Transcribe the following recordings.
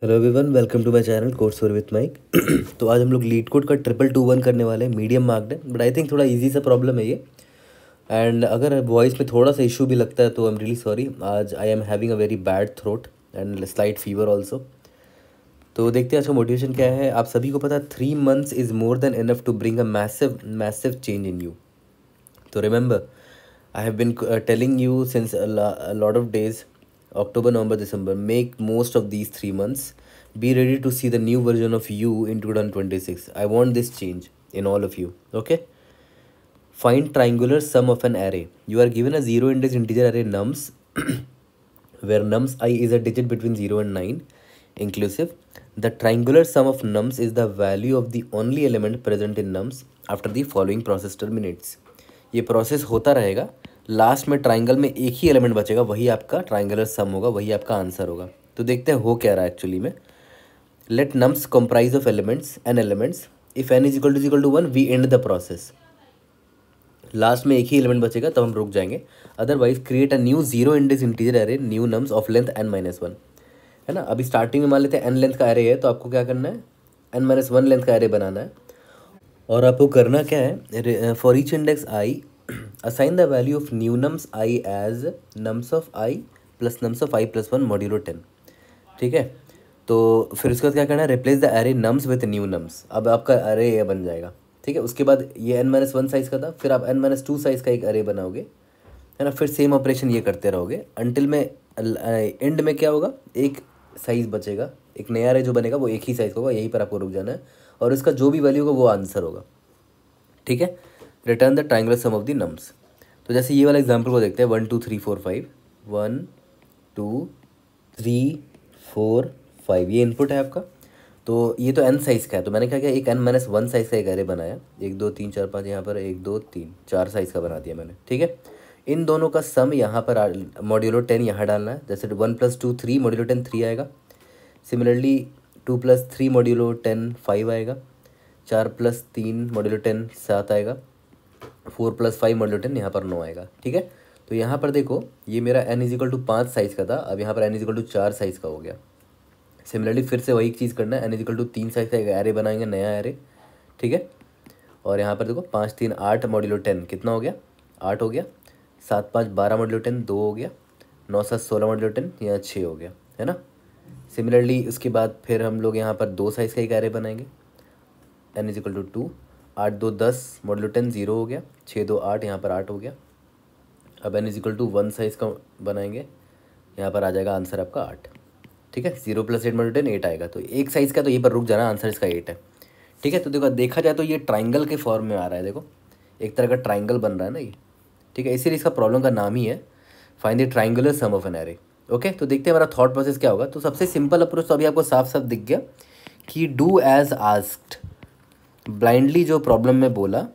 Hello everyone, welcome to my channel course for with Mike. तो आज हम लोग लीड कोड का 222 करने वाले हैं। मीडियम मार्क्ड है, बट आई थिंक थोड़ा इजी सा प्रॉब्लम है ये। एंड अगर वॉइस में थोड़ा सा इशू भी लगता है तो आई एम रियली सॉरी। आज I am having a very bad throat and slight fever also. तो देखते हैं आज का मोटिवेशन क्या है। आप सभी को पता है 3 months is more than enough to bring a massive massive change in you. तो remember, I have been telling you since a lot of days, October, November, December. Make most of these 3 months. Be ready to see the new version of you in 2026. I want this change in all of you. Okay? Find triangular sum of an array. You are given a zero index integer array nums, where nums I is a digit between 0 and 9 inclusive. The triangular sum of nums is the value of the only element present in nums after the following process terminates. ये process होता रहेगा, last में triangle में एक ही element बचेगा, वही आपका ट्राइंगुलर सम होगा, वही आपका आंसर होगा। तो देखते हैं हो क्या रहा है एक्चुअली में। Let nums comprise of elements n elements, if n is equal to 1 we end the process. Last में एक ही एलिमेंट बचेगा तब हम रुक जाएंगे। Otherwise create a new zero index integer array new nums of length n-1, है ना। अभी स्टार्टिंग में मान लेते हैं n लेंथ का एरे है, तो आपको क्या करना है, n-1 लेंथ का एरे बनाना है। और आपको करना क्या है, for each index i assign the value of new nums i as nums of i plus nums of i plus 1 modulo 10। ठीक है, तो फिर उसके बाद क्या करना है, replace the array nums with new nums. अब आपका एरे ये बन जाएगा। ठीक है, उसके बाद ये n-1 साइज़ का था, फिर आप n-2 साइज़ का एक एरे बनाओगे, है ना। फिर सेम ऑपरेशन ये करते रहोगे अंटिल में एंड में क्या होगा, एक साइज़ बचेगा, एक नया एरे जो बनेगा वो एक ही साइज़ का होगा। यहीं पर आपको रुक जाना है और इसका जो भी वैल्यू होगा वो आंसर होगा। ठीक है, return the triangular sum of the nums. तो जैसे ये वाला एग्जांपल को देखते हैं, 1 2 3 4 5, 1 2 3 4 5 ये इनपुट है आपका। तो ये तो n साइज़ का है, तो मैंने क्या किया, एक n-1 साइज़ का एक एरे बनाया। 1 2 3 4 5 यहाँ पर 1 2 3 4 साइज़ का बना दिया मैंने। ठीक है, इन दोनों का सम यहाँ पर मॉड्यूलो 10 यहाँ डालना है। जैसे 1 + 2 3 मॉड्यूलो 10 3 आएगा। सिमिलरली 2 + 3 मॉड्यूलो 10 5 आएगा। 4 + 3 मॉड्यूलो 10 7 आएगा। 4 + 5 मॉड्यूलो 10 यहाँ पर 9 आएगा। ठीक है, तो यहाँ पर देखो ये मेरा n=5 साइज़ का था, अब यहाँ पर n=4 साइज़ का हो गया। सिमिलरली फिर से वही चीज़ करना है, n=3 साइज़ का एक एरे बनाएंगे, नया एरे। ठीक है, और यहाँ पर देखो 5 3 8 मॉड्यूलो 10 कितना हो गया, 8 हो गया। 7 5 12 मॉड्यूलो 10 2 हो गया। 9 7 16 मॉड्यूलो 10 यहाँ 6 हो गया, है ना। सिमिलरली उसके बाद फिर हम लोग यहाँ पर 2 साइज़ का एक एरे बनाएंगे, n=2। 8 2 10 मॉड्यूलो 10 0 हो गया। 6 2 8 यहाँ पर 8 हो गया। अब n=1 साइज़ का बनाएंगे, यहाँ पर आ जाएगा आंसर आपका 8। ठीक है, 0 + 8 मॉड्यूलो 10 8 आएगा, तो एक साइज़ का, तो यहीं पर रुक जाना, आंसर इसका 8 है। ठीक है, तो देखो देखा जाए तो ये ट्राइंगल के फॉर्म में आ रहा है, देखो एक तरह का ट्राइंगल बन रहा है ना ये। ठीक है, इसीलिए इसका प्रॉब्लम का नाम ही है find the triangular sum of an array. Okay, तो देखते हैं हमारा थॉट प्रोसेस क्या होगा। तो सबसे सिंपल अप्रोच तो अभी आपको साफ साफ दिख गया कि डू एज आस्क्ड। ब्लाइंडली जो प्रॉब्लम में बोला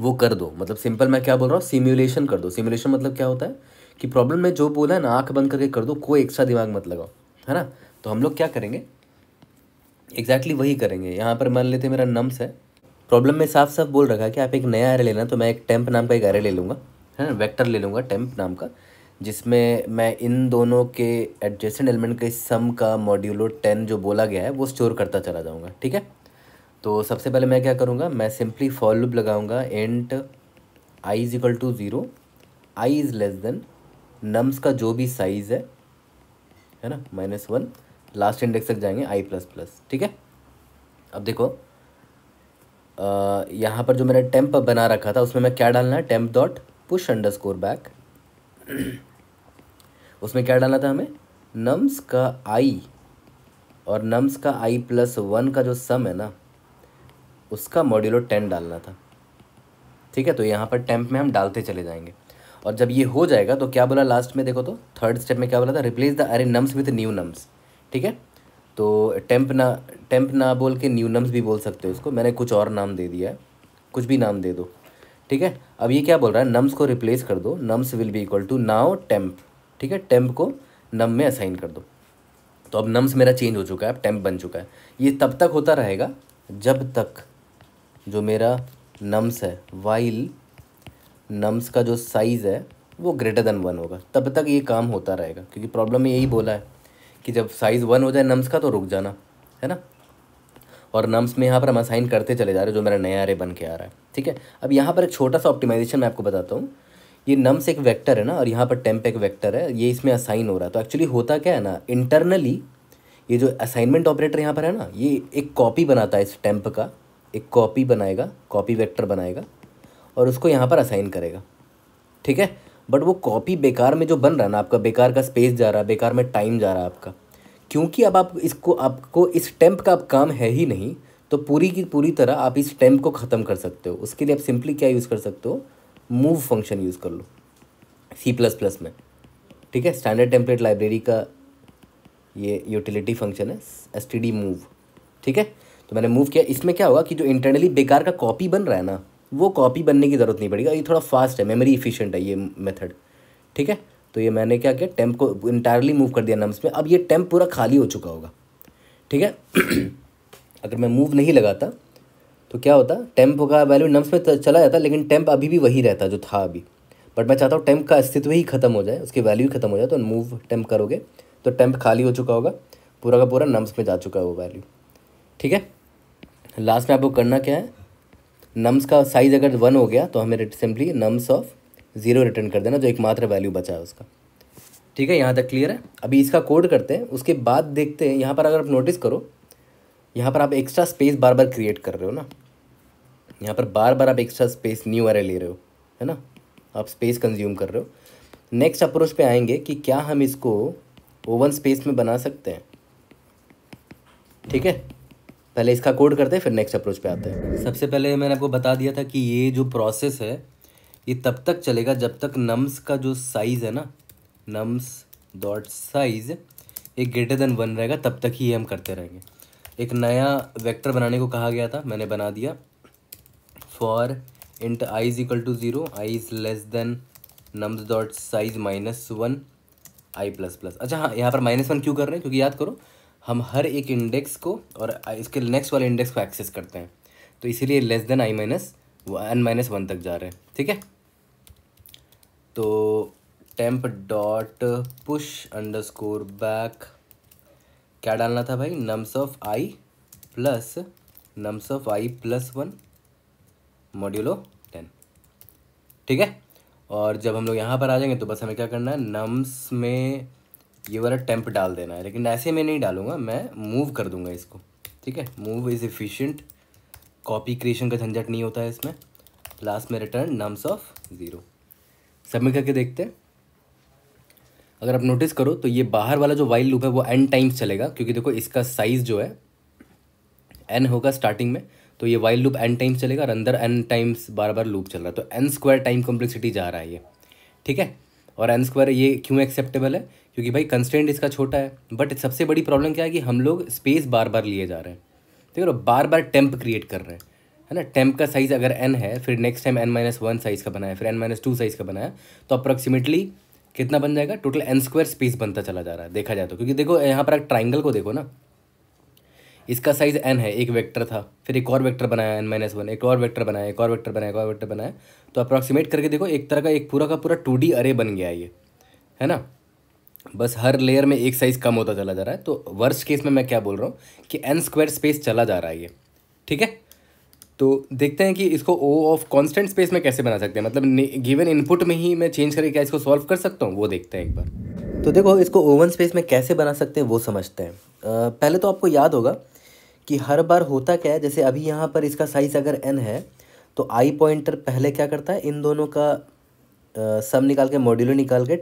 वो कर दो, मतलब सिंपल मैं क्या बोल रहा हूँ, सिमुलेशन कर दो। सिमुलेशन मतलब क्या होता है कि प्रॉब्लम में जो बोला है ना, आँख बंद करके कर दो, कोई एक्स्ट्रा दिमाग मत लगाओ, है ना। तो हम लोग क्या करेंगे, एग्जैक्टली वही करेंगे। यहाँ पर मान लेते हैं मेरा नम्स है, प्रॉब्लम में साफ साफ बोल रखा है कि आप एक नया एरे लेना, तो मैं एक टेम्प नाम का एक एरे ले लूँगा, है ना, वेक्टर ले लूँगा टेम्प नाम का, जिसमें मैं इन दोनों के एडजेसेंट एलिमेंट के सम का मॉड्यूलो 10 जो बोला गया है वो स्टोर करता चला जाऊँगा। ठीक है, तो सबसे पहले मैं क्या करूँगा, मैं सिंपली फॉर लूप लगाऊँगा, int i=0, I is less than nums का जो भी साइज़ है ना, -1, लास्ट इंडेक्स तक जाएंगे i++। ठीक है, अब देखो यहाँ पर जो मैंने टेम्प बना रखा था उसमें मैं क्या डालना है, temp.push_back। उसमें क्या डालना था हमें, नम्स का i और नम्स का i+1 का जो सम है ना, उसका मॉड्यूलो 10 डालना था। ठीक है, तो यहाँ पर टेम्प में हम डालते चले जाएंगे। और जब ये हो जाएगा तो क्या बोला लास्ट में, देखो तो थर्ड स्टेप में क्या बोला था, रिप्लेस द अरे नम्स विथ न्यू नम्स। ठीक है, तो टेम्प ना बोल के न्यू नम्स भी बोल सकते हो उसको, मैंने कुछ और नाम दे दिया है, कुछ भी नाम दे दो। ठीक है, अब ये क्या बोल रहा है, नम्स को रिप्लेस कर दो, nums will be equal to now temp. ठीक है, टेम्प को नम में असाइन कर दो। तो अब नम्स मेरा चेंज हो चुका है, अब टेम्प बन चुका है। ये तब तक होता रहेगा जब तक जो मेरा नम्स है, वाइल नम्स का जो साइज़ है वो >1 होगा, तब तक ये काम होता रहेगा, क्योंकि प्रॉब्लम में यही बोला है कि जब साइज़ 1 हो जाए नम्स का तो रुक जाना, है ना। और नम्स में यहाँ पर हम असाइन करते चले जा रहे हैं जो मेरा नया अरे बन के आ रहा है, ठीक है। अब यहाँ पर एक छोटा सा ऑप्टिमाइजेशन मैं आपको बताता हूँ। ये नम्स एक वेक्टर है ना, और यहाँ पर टेम्प एक वेक्टर है, ये इसमें असाइन हो रहा है। तो एक्चुअली होता क्या है ना, इंटरनली ये जो असाइनमेंट ऑपरेटर यहाँ पर है ना, ये एक कॉपी बनाता है इस टेम्प का, एक कॉपी बनाएगा, कॉपी वेक्टर बनाएगा और उसको यहाँ पर असाइन करेगा, ठीक है। बट वो कॉपी बेकार में जो बन रहा है ना आपका, बेकार का स्पेस जा रहा है, बेकार में टाइम जा रहा है आपका, क्योंकि अब आप इसको, आपको इस टेम्प का अब काम है ही नहीं, तो पूरी की पूरी तरह आप इस टेम्प को ख़त्म कर सकते हो। उसके लिए आप सिंपली क्या यूज़ कर सकते हो, मूव फंक्शन यूज़ कर लो C++ में, ठीक है। स्टैंडर्ड टेम्पलेट लाइब्रेरी का ये यूटिलिटी फंक्शन है std मूव, ठीक है। तो मैंने मूव किया, इसमें क्या होगा कि जो इंटरनली बेकार का कॉपी बन रहा है ना, वो कॉपी बनने की ज़रूरत नहीं पड़ेगा। ये थोड़ा फास्ट है, मेमोरी इफिशिएंट है ये मेथड, ठीक है। तो ये मैंने क्या किया, टेम्प को इंटायरली मूव कर दिया नम्स में। अब ये टेम्प पूरा खाली हो चुका होगा, ठीक है। अगर मैं मूव नहीं लगाता तो क्या होता, टेम्प का वैल्यू नम्स में चला जाता, लेकिन टेम्प अभी भी वही रहता जो था अभी। बट मैं चाहता हूँ टेम्प का अस्तित्व ही खत्म हो जाए, उसकी वैल्यू खत्म हो जाए। तो मूव टेम्प करोगे तो टेम्प खाली हो चुका होगा, पूरा का पूरा नम्स में जा चुका है वो वैल्यू, ठीक है। लास्ट में आपको करना क्या है, नम्स का साइज़ अगर 1 हो गया तो हमें सिंपली नम्स ऑफ 0 रिटर्न कर देना, जो एकमात्र वैल्यू बचा है उसका, ठीक है। यहाँ तक क्लियर है। अभी इसका कोड करते हैं, उसके बाद देखते हैं। यहाँ पर अगर आप नोटिस करो, यहाँ पर आप एक्स्ट्रा स्पेस बार बार क्रिएट कर रहे हो ना, यहाँ पर बार बार आप एक्स्ट्रा स्पेस न्यू अरे ले रहे हो, है ना, आप स्पेस कंज्यूम कर रहे हो। नेक्स्ट अप्रोच पे आएंगे कि क्या हम इसको ओवन स्पेस में बना सकते हैं, ठीक है। पहले इसका कोड करते हैं, फिर नेक्स्ट अप्रोच पे आते हैं। सबसे पहले मैंने आपको बता दिया था कि ये जो प्रोसेस है ये तब तक चलेगा जब तक नम्स का जो साइज़ है ना, नम्स डॉट साइज़ एक ग्रेटर देन 1 रहेगा, तब तक ही हम करते रहेंगे। एक नया वेक्टर बनाने को कहा गया था, मैंने बना दिया। For int i is equal to 0, i is less than nums dot size -1 i plus plus. अच्छा हाँ, यहाँ पर -1 क्यों कर रहे हैं, क्योंकि याद करो हम हर एक इंडेक्स को और इसके नेक्स्ट वाले इंडेक्स को एक्सेस करते हैं, तो इसीलिए लेस देन n-1 तक जा रहे हैं, ठीक है। तो temp dot push underscore back, क्या डालना था भाई, nums of i plus nums of i plus 1 modulo 10, ठीक है। और जब हम लोग यहाँ पर आ जाएंगे तो बस हमें क्या करना है, नम्स में ये वाला टेम्प डाल देना है, लेकिन ऐसे में नहीं डालूंगा, मैं मूव कर दूंगा इसको, ठीक है। Move is efficient, copy creation का झंझट नहीं होता है इसमें। लास्ट में रिटर्न नम्स ऑफ 0, सबमिट करके देखते हैं। अगर आप नोटिस करो तो ये बाहर वाला जो वाइल लूप है वो n टाइम्स चलेगा, क्योंकि देखो इसका साइज़ जो है n होगा स्टार्टिंग में, तो ये वाइल लूप n टाइम्स चलेगा और अंदर n टाइम्स बार बार लूप चल रहा है, तो n² टाइम कॉम्प्लेक्सिटी जा रहा है ये, ठीक है। और n² ये क्यों एक्सेप्टेबल है, क्योंकि भाई कंस्ट्रेंट इसका छोटा है। बट सबसे बड़ी प्रॉब्लम क्या है कि हम लोग स्पेस बार बार लिए जा रहे हैं, ठीक है, बार बार टेम्प क्रिएट कर रहे हैं, है ना। टेम्प का साइज़ अगर n है, फिर नेक्स्ट टाइम n-1 साइज़ का बनाया, फिर n-2 साइज़ का बनाया, तो अप्रॉक्सीमेटली कितना बन जाएगा, टोटल n² स्पेस बनता चला जा रहा है देखा जाए तो। क्योंकि देखो यहाँ पर एक ट्राइंगल को देखो ना, इसका साइज़ n है, एक वेक्टर था, फिर एक और वेक्टर बनाया n-1, एक और वेक्टर बनाया, एक और वेक्टर बनाया, एक और वेक्टर बनाया, तो अप्रॉक्सीमेट करके देखो एक तरह का एक पूरा का पूरा 2D अरे बन गया ये, है ना। बस हर लेयर में एक साइज़ कम होता चला जा रहा है। तो वर्स्ट केस में मैं क्या बोल रहा हूँ कि n² स्पेस चला जा रहा है ये, ठीक है। तो देखते हैं कि इसको ओ ऑफ कांस्टेंट स्पेस में कैसे बना सकते हैं, मतलब गिवन इनपुट में ही मैं चेंज करके क्या इसको सॉल्व कर सकता हूँ, वो देखते हैं एक बार। तो देखो इसको ओवन स्पेस में कैसे बना सकते हैं वो समझते हैं। पहले तो आपको याद होगा कि हर बार होता क्या है, जैसे अभी यहाँ पर इसका साइज़ अगर n है तो i पॉइंटर पहले क्या करता है, इन दोनों का सम निकाल के, मॉड्यूलो निकाल के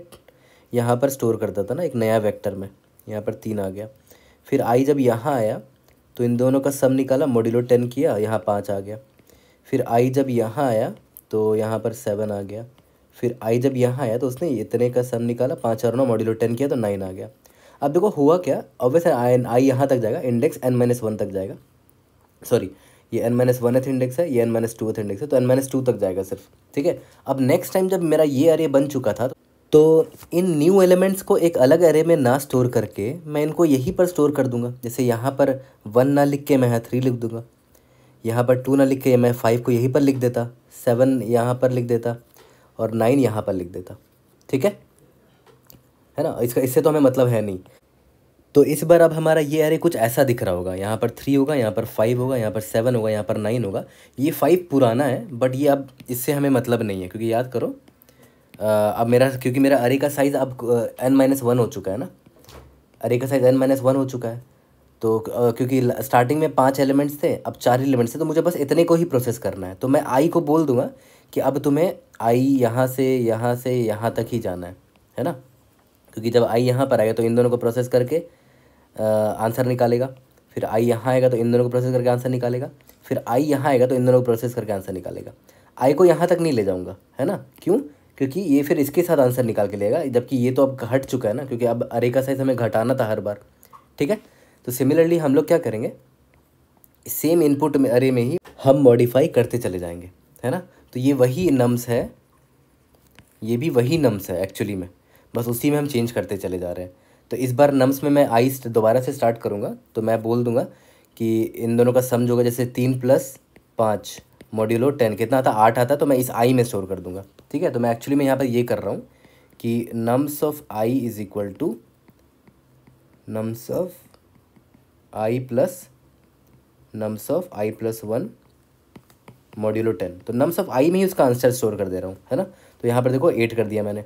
यहाँ पर स्टोर करता था ना एक नया वेक्टर में। यहाँ पर 3 आ गया, फिर i जब यहाँ आया तो इन दोनों का सम निकाला, मॉड्यूलो 10 किया, यहाँ 5 आ गया। फिर i जब यहाँ आया तो यहाँ पर 7 आ गया। फिर i जब यहाँ आया तो उसने इतने का सम निकाला, 5 और 9 मॉड्यूलो 10 किया तो 9 आ गया। अब देखो हुआ क्या, ऑब्वियसली i यहाँ तक जाएगा, इंडेक्स n-1 तक जाएगा, सॉरी ये n-1th इंडेक्स है, ये n-2th इंडेक्स है, तो n-2 तक जाएगा सिर्फ, ठीक है। अब नेक्स्ट टाइम जब मेरा ये अरे बन चुका था तो इन न्यू एलिमेंट्स को एक अलग अरे में ना स्टोर करके मैं इनको यहीं पर स्टोर कर दूंगा। जैसे यहाँ पर 1 ना लिख के मैं यहाँ 3 लिख दूंगा, यहाँ पर 2 ना लिख के मैं 5 को यहीं पर लिख देता, 7 यहाँ पर लिख देता और 9 यहाँ पर लिख देता, ठीक है ना। इसका इससे तो हमें मतलब है नहीं। तो इस बार अब हमारा ये अरे कुछ ऐसा दिख रहा होगा, यहाँ पर 3 होगा, यहाँ पर 5 होगा, यहाँ पर 7 होगा, यहाँ पर 9 होगा। ये 5 पुराना है बट ये अब इससे हमें मतलब नहीं है, क्योंकि याद करो अब क्योंकि मेरा अरे का साइज़ अब n-1 हो चुका है ना, अरे का साइज़ n-1 हो चुका है। तो क्योंकि स्टार्टिंग में 5 एलिमेंट्स थे, अब 4 एलिमेंट्स थे, तो मुझे बस इतने को ही प्रोसेस करना है। तो मैं आई को बोल दूंगा कि अब तुम्हें आई यहाँ से यहाँ तक ही जाना है ना, क्योंकि जब आई यहाँ पर आएगा तो इन दोनों को प्रोसेस करके आंसर निकालेगा, फिर आई यहाँ आएगा तो इन दोनों को प्रोसेस करके आंसर निकालेगा, फिर आई यहाँ आएगा तो इन दोनों को प्रोसेस करके आंसर निकालेगा। आई को यहाँ तक नहीं ले जाऊँगा, है ना, क्यों? क्योंकि ये फिर इसके साथ आंसर निकाल के लेगा, जबकि ये तो अब घट चुका है ना, क्योंकि अब अरे का साइज़ हमें घटाना था हर बार। ठीक है, तो सिमिलरली हम लोग क्या करेंगे, सेम इनपुट में अरे में ही हम मॉडिफाई करते चले जाएंगे, है ना। तो ये वही नम्स है, ये भी वही नम्स है एक्चुअली में, बस उसी में हम चेंज करते चले जा रहे हैं। तो इस बार नम्स में मैं आई दोबारा से स्टार्ट करूँगा, तो मैं बोल दूंगा कि इन दोनों का सम जो होगा, जैसे 3 + 5 मॉड्यूलो 10 कितना आता, 8 आता, तो मैं इस आई में स्टोर कर दूंगा। ठीक है, तो मैं एक्चुअली में यहाँ पर ये कर रहा हूँ कि nums of i is equal to nums of i plus nums of i plus 1 modulo 10। तो नम्स ऑफ आई में ही उसका आंसर स्टोर कर दे रहा हूँ, है ना। तो यहाँ पर देखो 8 कर दिया मैंने।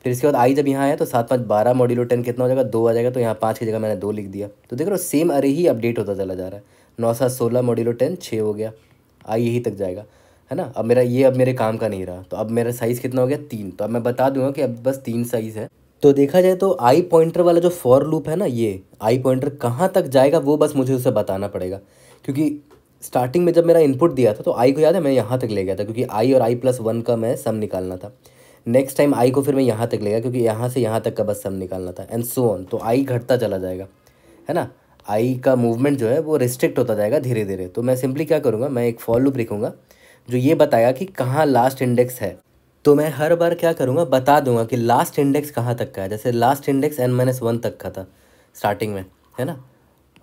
फिर इसके बाद आई जब यहाँ आया तो 7 × 5 = 12 मॉड्यूलो 10 कितना हो जाएगा, 2 आ जाएगा। तो यहाँ 5 की जगह मैंने 2 लिख दिया। तो देख रहे हो सेम अरे ही अपडेट होता चला जा रहा है। 9 × 7 = 16 मॉड्यूलो 10 6 हो गया, आई यही तक जाएगा, है ना। अब मेरे काम का नहीं रहा, तो अब मेरा साइज़ कितना हो गया 3। तो अब मैं बता दूंगा कि अब बस 3 साइज़ है। तो देखा जाए तो आई पॉइंटर वाला जो फॉर लूप है ना, ये आई पॉइंटर कहाँ तक जाएगा वो बस मुझे उसे बताना पड़ेगा। क्योंकि स्टार्टिंग में जब मेरा इनपुट दिया था तो आई को याद है मैं यहाँ तक ले गया था, क्योंकि आई और i+1 का मैं सम निकालना था। नेक्स्ट टाइम आई को फिर मैं यहाँ तक ले गया, क्योंकि यहाँ से यहाँ तक का बस सम निकालना था, एंड सो ऑन। तो आई घटता चला जाएगा, है ना। आई का मूवमेंट जो है वो रिस्ट्रिक्ट होता जाएगा धीरे धीरे। तो मैं सिंपली क्या करूँगा, मैं एक फॉर लूप लिखूँगा जो ये बताएगा कि कहाँ लास्ट इंडेक्स है। तो मैं हर बार क्या करूँगा, बता दूंगा कि लास्ट इंडेक्स कहाँ तक का है। जैसे लास्ट इंडेक्स n-1 तक का था स्टार्टिंग में, है ना।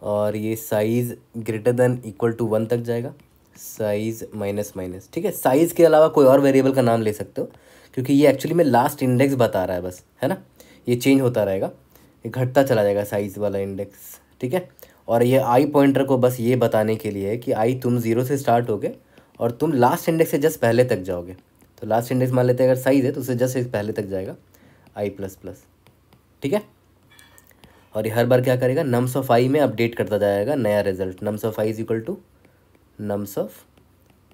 और ये साइज़ > 1 तक जाएगा, साइज़ माइनस। ठीक है, साइज़ के अलावा कोई और वेरिएबल का नाम ले सकते हो, क्योंकि ये एक्चुअली में लास्ट इंडेक्स बता रहा है बस, है ना। ये चेंज होता रहेगा, ये घटता चला जाएगा साइज़ वाला इंडेक्स। ठीक है, और ये आई पॉइंटर को बस ये बताने के लिए है कि आई तुम 0 से स्टार्ट होगे और तुम लास्ट इंडेक्स से जस्ट पहले तक जाओगे। तो लास्ट इंडेक्स मान लेते हैं अगर साइज़ है तो उससे जस्ट एक पहले तक जाएगा i++। ठीक है, और ये हर बार क्या करेगा, नम्स ऑफ आई में अपडेट करता जाएगा नया result. Nums of i is equal to nums of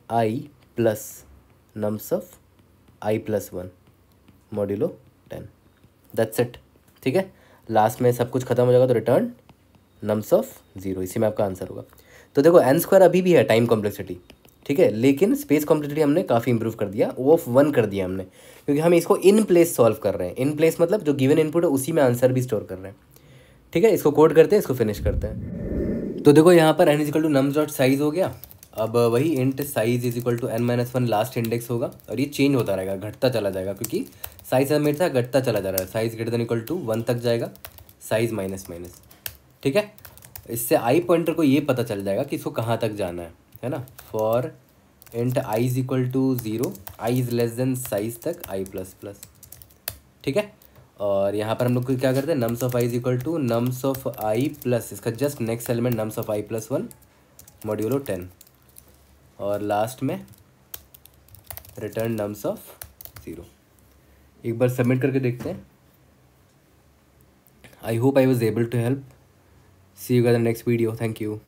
i plus nums of i+1 modulo 10। That's it. ठीक है, लास्ट में सब कुछ खत्म हो जाएगा तो रिटर्न नम्स ऑफ 0, इसी में आपका आंसर होगा। तो देखो n² अभी भी है टाइम कॉम्प्लेक्सिटी, ठीक है, लेकिन स्पेस कॉम्प्लेक्सिटी हमने काफ़ी इंप्रूव कर दिया, O(1) कर दिया हमने, क्योंकि हम इसको इन प्लेस सॉल्व कर रहे हैं। इन प्लेस मतलब जो गिवन इनपुट है उसी में आंसर भी स्टोर कर रहे हैं। ठीक है, इसको कोड करते हैं, इसको फिनिश करते हैं। तो देखो यहाँ पर n = nums.size हो गया। अब वही int size is equal to n-1 last index होगा, और ये चेंज होता रहेगा, घटता चला जाएगा, क्योंकि साइज हमेशा घटता चला जा रहा है। साइज > 1 तक जाएगा, साइज माइनस। ठीक है, इससे आई पॉइंटर को ये पता चल जाएगा कि इसको कहाँ तक जाना है ना। For int i is equal to 0, i is less than size तक i++। ठीक है, और यहाँ पर हम लोग क्या करते हैं, nums of i is equal to nums of i plus इसका just next element nums of i+1 modulo 10, और लास्ट में रिटर्न नम्स ऑफ 0। एक बार सबमिट करके देखते हैं। I hope I was able to help. See you guys in the next video. Thank you.